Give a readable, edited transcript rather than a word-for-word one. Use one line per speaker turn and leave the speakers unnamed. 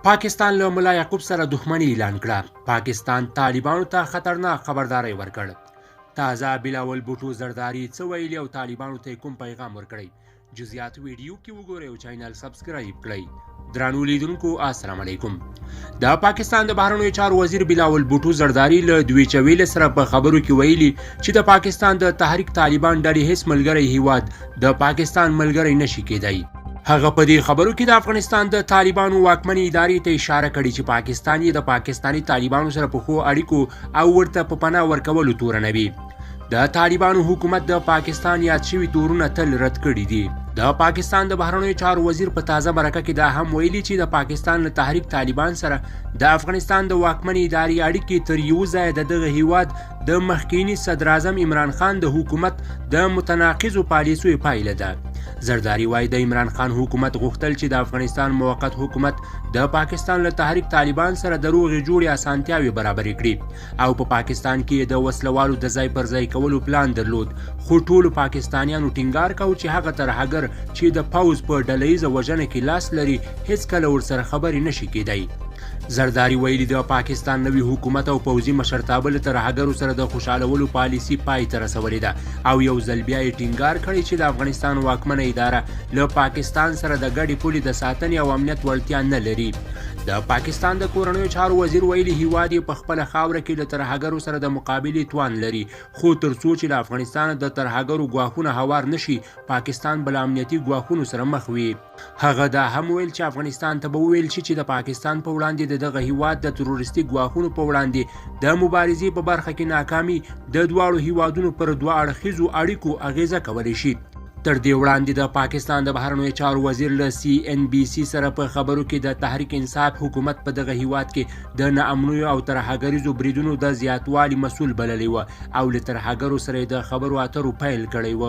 پاکستان له ملا یعقوب سره دښمني اعلان کړه. پاکستان طالبانو ته خطرناک خبرداری ورکړ. تازه بلاول بوټو زرداری څه ویلي او طالبانو ته کوم پیغام ورکړی؟ جزئیات ویډیو کې وګورئ او چینل سبسکرایب کړئ. درنو لیدونکو السلام علیکم. د پاکستان د بهرنیو چارو وزیر بلاول بوټو زرداری له دویچه ویل سره په خبرو کې ویلي چې د پاکستان د تحریک طالبان ډلې هیڅ ملګری هیواد د پاکستان ملګری نشي کېدای. هغه په دې خبرو کې د افغانستان د طالبانو واکمنې ادارې ته اشاره کړې چې پاکستان یې د پاکستاني طالبانو سره په ښو اړیکو او ورته په پناه ورکولو تورنوي. د طالبانو حکومت د پاکستان یاد شوي تورونه تل رد کړي دي. د پاکستان د بهرنیو چارو وزیر په تازه مرکه کې دا هم ویلي چې د پاکستان له تحریک طالبان سره د افغانستان د واکمنې ادارې اړیکې تر یو ځایه د دغه هیواد د مخکینی صدر اعظم عمران خان د حکومت د متناقضو پالیسیو پایله ده. زرداری وایي د عمران خان حکومت غوښتل چې د افغانستان موقت حکومت د پاکستان له تحریک طالبان سره د روغې جوړې اسانتیاوې برابرې کړي او په پاکستان کې د وسلوالو د ځای پر ځای کولو پلان درلود، خو ټولو پاکستانیانو ټینګار کاوه چې هغه ترهګر چې د پوځ په ډلهیزه وژنه کې لاس لري هیڅکله ورسره خبرې نشي کېدای. زرداری ویلي د پاکستان نوي حکومت او پوځي مشرتابه له ترهګرو سره د خوشحالولو پالیسي پای ته رسولې ده او یو ځل بیا یې ټینګار کړی چې د افغانستان واکمنه اداره له پاکستان سره د ګډې پولې د ساتنې او امنیت وړتیا نه لري. د پاکستان د کورنیو چارو وزیر ویلي هیواد یې په خپله خاوره کې له ترهګرو سره د مقابلې توان لري، خو تر څو چې له افغانستان د ترهګرو ګواښونه هوار نشي پاکستان به له امنیتي ګواښونو سره مخ وي. هغه دا هم ویل چې افغانستان ته به وویل شي چې د پاکستان په وړاندې د دغه هیواد د تروریستي ګواښونو په وړاندې د مبارزې په برخه کې ناکامي د دواړو هیوادونو پر دوه اړخیزو اړیکو اغیزه کولی شي. تر دې وړاندې د پاکستان د بهرنیو چارو وزیر له CNBC سره په خبرو کې د تحریک انصاف حکومت په دغه هیواد کې د ناامنیو او ترهګریزو بریدونو د زیاتوالي مسؤل بللی و او له ترهګرو سره د خبرو اترو پیل کړی و.